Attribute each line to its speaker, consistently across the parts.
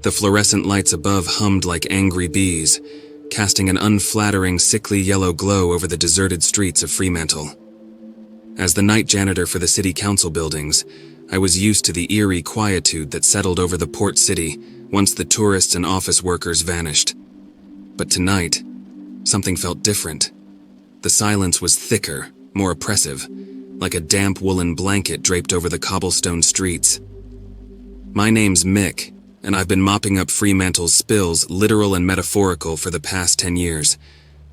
Speaker 1: The fluorescent lights above hummed like angry bees, casting an unflattering, sickly yellow glow over the deserted streets of Fremantle. As the night janitor for the city council buildings, I was used to the eerie quietude that settled over the port city once the tourists and office workers vanished. But tonight, something felt different. The silence was thicker, more oppressive, like a damp woolen blanket draped over the cobblestone streets. My name's Mick, and I've been mopping up Fremantle's spills, literal and metaphorical, for the past 10 years.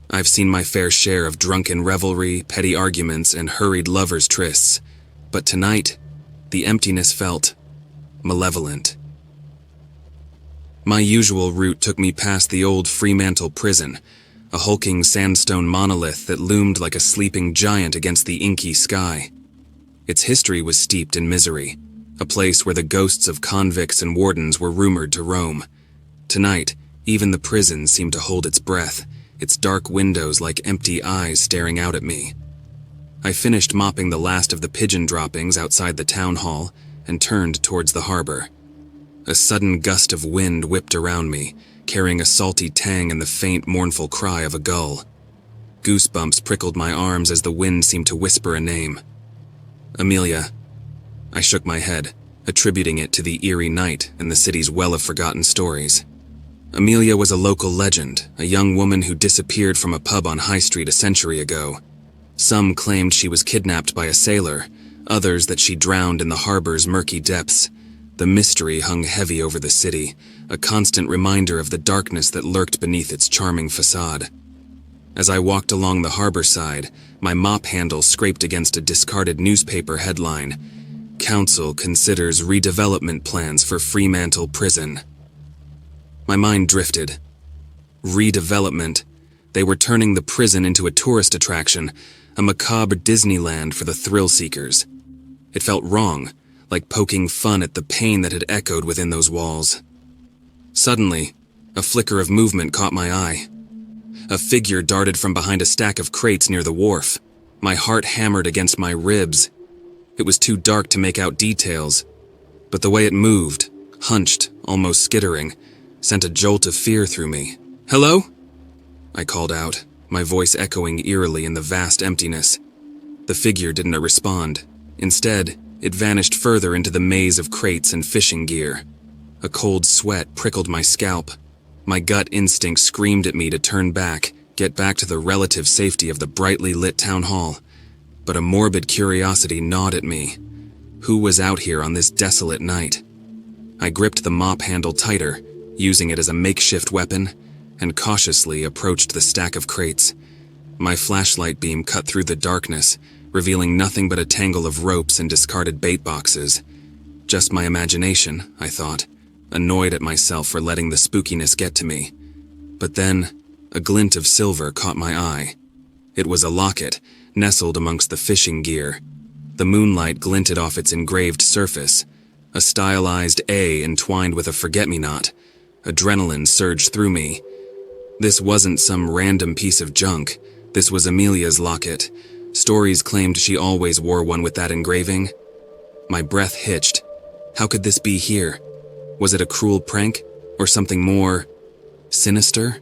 Speaker 1: I've seen my fair share of drunken revelry, petty arguments, and hurried lovers' trysts. But tonight, the emptiness felt malevolent. My usual route took me past the old Fremantle prison, a hulking sandstone monolith that loomed like a sleeping giant against the inky sky. Its history was steeped in misery, a place where the ghosts of convicts and wardens were rumored to roam. Tonight, even the prison seemed to hold its breath, its dark windows like empty eyes staring out at me. I finished mopping the last of the pigeon droppings outside the town hall and turned towards the harbor. A sudden gust of wind whipped around me, carrying a salty tang and the faint, mournful cry of a gull. Goosebumps prickled my arms as the wind seemed to whisper a name. Amelia. I shook my head, attributing it to the eerie night and the city's well of forgotten stories. Amelia was a local legend, a young woman who disappeared from a pub on High Street a century ago. Some claimed she was kidnapped by a sailor, others that she drowned in the harbor's murky depths. The mystery hung heavy over the city, a constant reminder of the darkness that lurked beneath its charming facade. As I walked along the harbor side, my mop handle scraped against a discarded newspaper headline: Council considers redevelopment plans for Fremantle Prison. My mind drifted. Redevelopment. They were turning the prison into a tourist attraction, a macabre Disneyland for the thrill-seekers. It felt wrong, like poking fun at the pain that had echoed within those walls. Suddenly, a flicker of movement caught my eye. A figure darted from behind a stack of crates near the wharf. My heart hammered against my ribs. It was too dark to make out details, but the way it moved, hunched, almost skittering, sent a jolt of fear through me. "Hello?" I called out, my voice echoing eerily in the vast emptiness. The figure didn't respond. Instead, it vanished further into the maze of crates and fishing gear. A cold sweat prickled my scalp. My gut instinct screamed at me to turn back, get back to the relative safety of the brightly lit town hall. But a morbid curiosity gnawed at me. Who was out here on this desolate night? I gripped the mop handle tighter, using it as a makeshift weapon, and cautiously approached the stack of crates. My flashlight beam cut through the darkness, revealing nothing but a tangle of ropes and discarded bait boxes. Just my imagination, I thought, annoyed at myself for letting the spookiness get to me. But then, a glint of silver caught my eye. It was a locket, nestled amongst the fishing gear. The moonlight glinted off its engraved surface, a stylized A entwined with a forget-me-not. Adrenaline surged through me. This wasn't some random piece of junk. This was Amelia's locket. Stories claimed she always wore one with that engraving. My breath hitched. How could this be here? Was it a cruel prank, or something more sinister?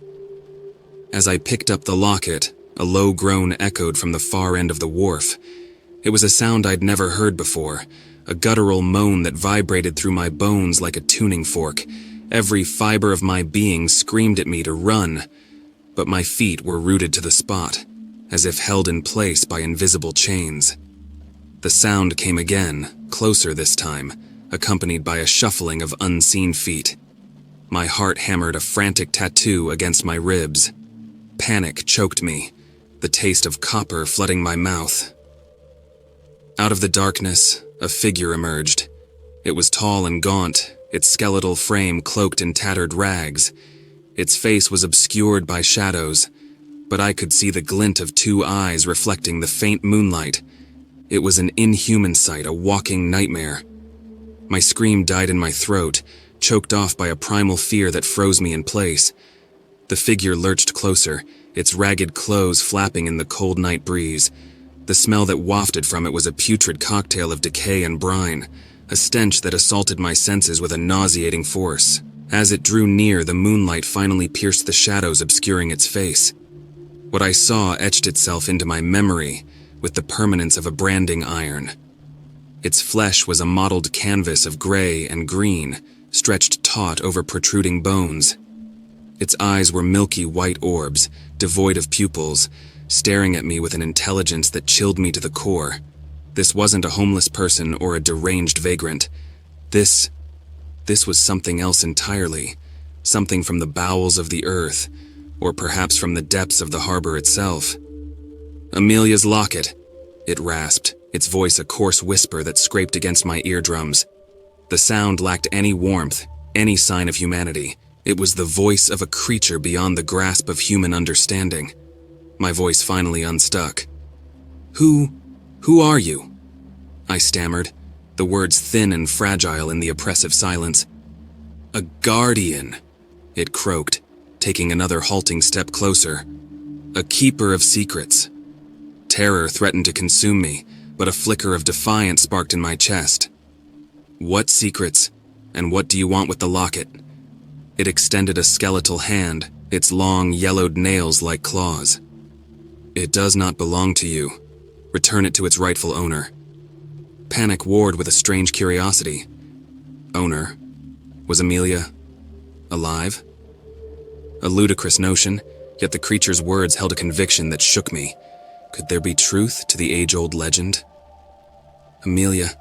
Speaker 1: As I picked up the locket, a low groan echoed from the far end of the wharf. It was a sound I'd never heard before, a guttural moan that vibrated through my bones like a tuning fork. Every fiber of my being screamed at me to run, but my feet were rooted to the spot, as if held in place by invisible chains. The sound came again, closer this time, accompanied by a shuffling of unseen feet. My heart hammered a frantic tattoo against my ribs. Panic choked me, the taste of copper flooding my mouth. Out of the darkness, a figure emerged. It was tall and gaunt, its skeletal frame cloaked in tattered rags. Its face was obscured by shadows, but I could see the glint of two eyes reflecting the faint moonlight. It was an inhuman sight, a walking nightmare. My scream died in my throat, choked off by a primal fear that froze me in place. The figure lurched closer, its ragged clothes flapping in the cold night breeze. The smell that wafted from it was a putrid cocktail of decay and brine, a stench that assaulted my senses with a nauseating force. As it drew near, the moonlight finally pierced the shadows obscuring its face. What I saw etched itself into my memory with the permanence of a branding iron. Its flesh was a mottled canvas of gray and green, stretched taut over protruding bones. Its eyes were milky white orbs, devoid of pupils, staring at me with an intelligence that chilled me to the core. This wasn't a homeless person or a deranged vagrant. This was something else entirely, something from the bowels of the earth, or perhaps from the depths of the harbor itself. "Amelia's locket," it rasped, its voice a coarse whisper that scraped against my eardrums. The sound lacked any warmth, any sign of humanity. It was the voice of a creature beyond the grasp of human understanding. My voice finally unstuck. Who are you?" I stammered, the words thin and fragile in the oppressive silence. "A guardian," it croaked, taking another halting step closer. "A keeper of secrets." Terror threatened to consume me, but a flicker of defiance sparked in my chest. "What secrets, and what do you want with the locket?" It extended a skeletal hand, its long, yellowed nails like claws. "It does not belong to you. Return it to its rightful owner." Panic warred with a strange curiosity. Owner? Was Amelia alive? A ludicrous notion, yet the creature's words held a conviction that shook me. Could there be truth to the age-old legend? "Amelia.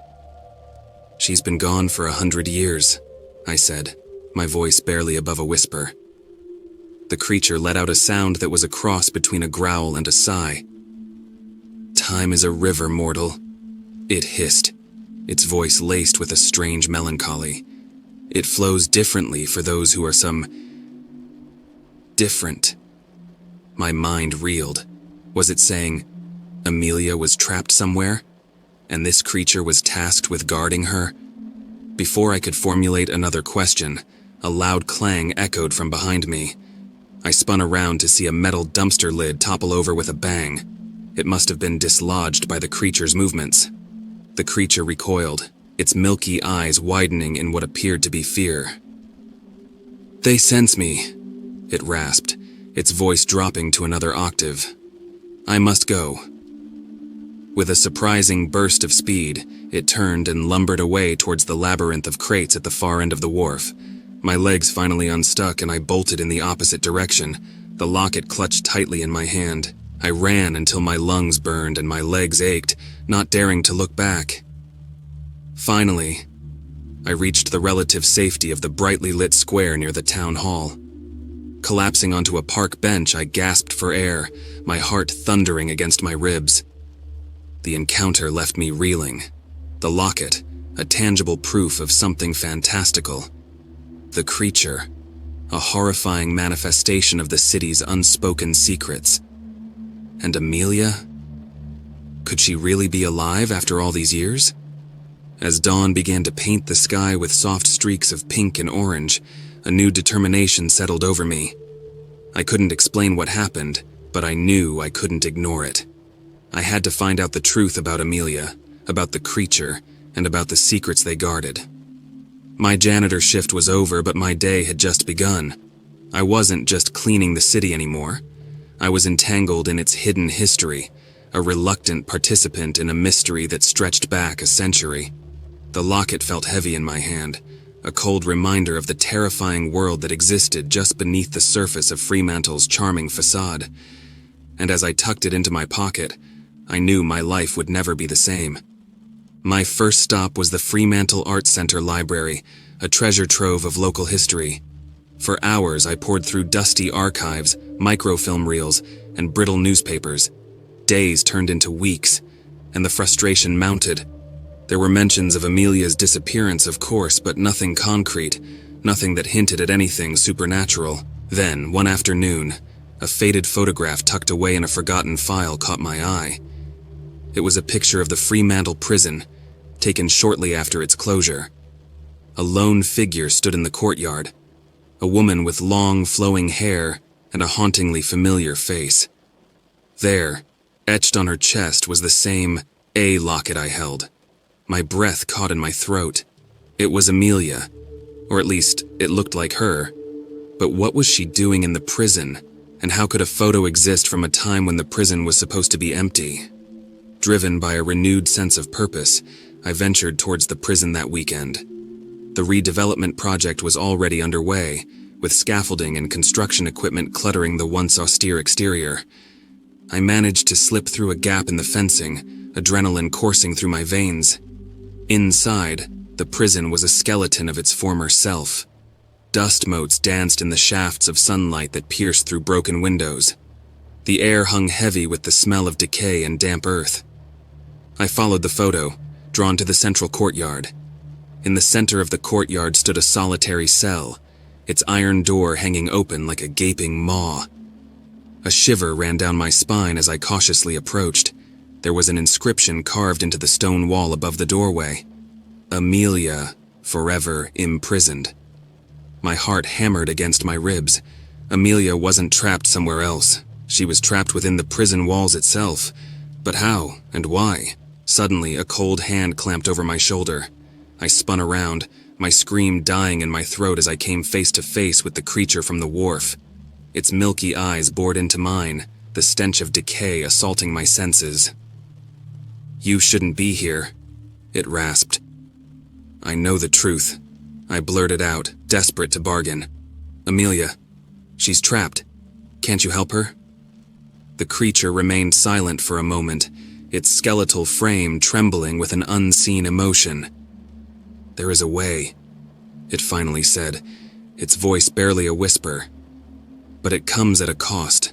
Speaker 1: She's been gone for 100 years, I said, my voice barely above a whisper. The creature let out a sound that was a cross between a growl and a sigh. "Time is a river, mortal," it hissed, its voice laced with a strange melancholy. "It flows differently for those who are some different." My mind reeled. Was it saying Amelia was trapped somewhere, and this creature was tasked with guarding her? Before I could formulate another question, a loud clang echoed from behind me. I spun around to see a metal dumpster lid topple over with a bang. It must have been dislodged by the creature's movements. The creature recoiled, its milky eyes widening in what appeared to be fear. "They sense me," it rasped, its voice dropping to another octave. "I must go." With a surprising burst of speed, it turned and lumbered away towards the labyrinth of crates at the far end of the wharf. My legs finally unstuck and I bolted in the opposite direction, the locket clutched tightly in my hand. I ran until my lungs burned and my legs ached, not daring to look back. Finally, I reached the relative safety of the brightly lit square near the town hall. Collapsing onto a park bench, I gasped for air, my heart thundering against my ribs. The encounter left me reeling. The locket, a tangible proof of something fantastical. The creature, a horrifying manifestation of the city's unspoken secrets. And Amelia? Could she really be alive after all these years? As dawn began to paint the sky with soft streaks of pink and orange, a new determination settled over me. I couldn't explain what happened, but I knew I couldn't ignore it. I had to find out the truth about Amelia, about the creature, and about the secrets they guarded. My janitor shift was over, but my day had just begun. I wasn't just cleaning the city anymore. I was entangled in its hidden history, a reluctant participant in a mystery that stretched back a century. The locket felt heavy in my hand, a cold reminder of the terrifying world that existed just beneath the surface of Fremantle's charming facade. And as I tucked it into my pocket, I knew my life would never be the same. My first stop was the Fremantle Art Center Library, a treasure trove of local history. For hours I poured through dusty archives, microfilm reels, and brittle newspapers. Days turned into weeks, and the frustration mounted. There were mentions of Amelia's disappearance, of course, but nothing concrete, nothing that hinted at anything supernatural. Then, one afternoon, a faded photograph tucked away in a forgotten file caught my eye. It was a picture of the Fremantle prison, taken shortly after its closure. A lone figure stood in the courtyard, a woman with long, flowing hair and a hauntingly familiar face. There, etched on her chest, was the same A locket I held. My breath caught in my throat. It was Amelia, Or at least, it looked like her. But what was she doing in the prison? And how could a photo exist from a time when the prison was supposed to be empty? Driven by a renewed sense of purpose, I ventured towards the prison that weekend. The redevelopment project was already underway, with scaffolding and construction equipment cluttering the once austere exterior. I managed to slip through a gap in the fencing, adrenaline coursing through my veins. Inside, the prison was a skeleton of its former self. Dust motes danced in the shafts of sunlight that pierced through broken windows. The air hung heavy with the smell of decay and damp earth. I followed the photo, drawn to the central courtyard. In the center of the courtyard stood a solitary cell, its iron door hanging open like a gaping maw. A shiver ran down my spine as I cautiously approached. There was an inscription carved into the stone wall above the doorway. Amelia, forever imprisoned. My heart hammered against my ribs. Amelia wasn't trapped somewhere else. She was trapped within the prison walls itself. But how and why? Suddenly, a cold hand clamped over my shoulder. I spun around, my scream dying in my throat as I came face to face with the creature from the wharf. Its milky eyes bored into mine, the stench of decay assaulting my senses. "You shouldn't be here," it rasped. "I know the truth," I blurted out, desperate to bargain. "Amelia, she's trapped. Can't you help her?" The creature remained silent for a moment, its skeletal frame trembling with an unseen emotion. "There is a way," it finally said, its voice barely a whisper. "But it comes at a cost."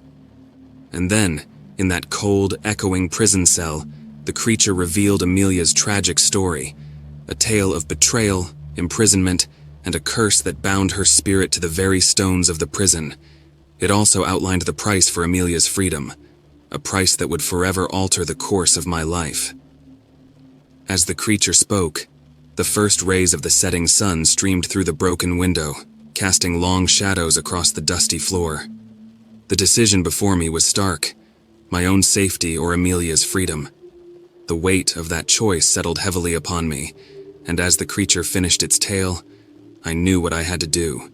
Speaker 1: And then, in that cold, echoing prison cell, the creature revealed Amelia's tragic story, a tale of betrayal, imprisonment, and a curse that bound her spirit to the very stones of the prison. It also outlined the price for Amelia's freedom, a price that would forever alter the course of my life. As the creature spoke, the first rays of the setting sun streamed through the broken window, casting long shadows across the dusty floor. The decision before me was stark, my own safety or Amelia's freedom. The weight of that choice settled heavily upon me, and as the creature finished its tale, I knew what I had to do.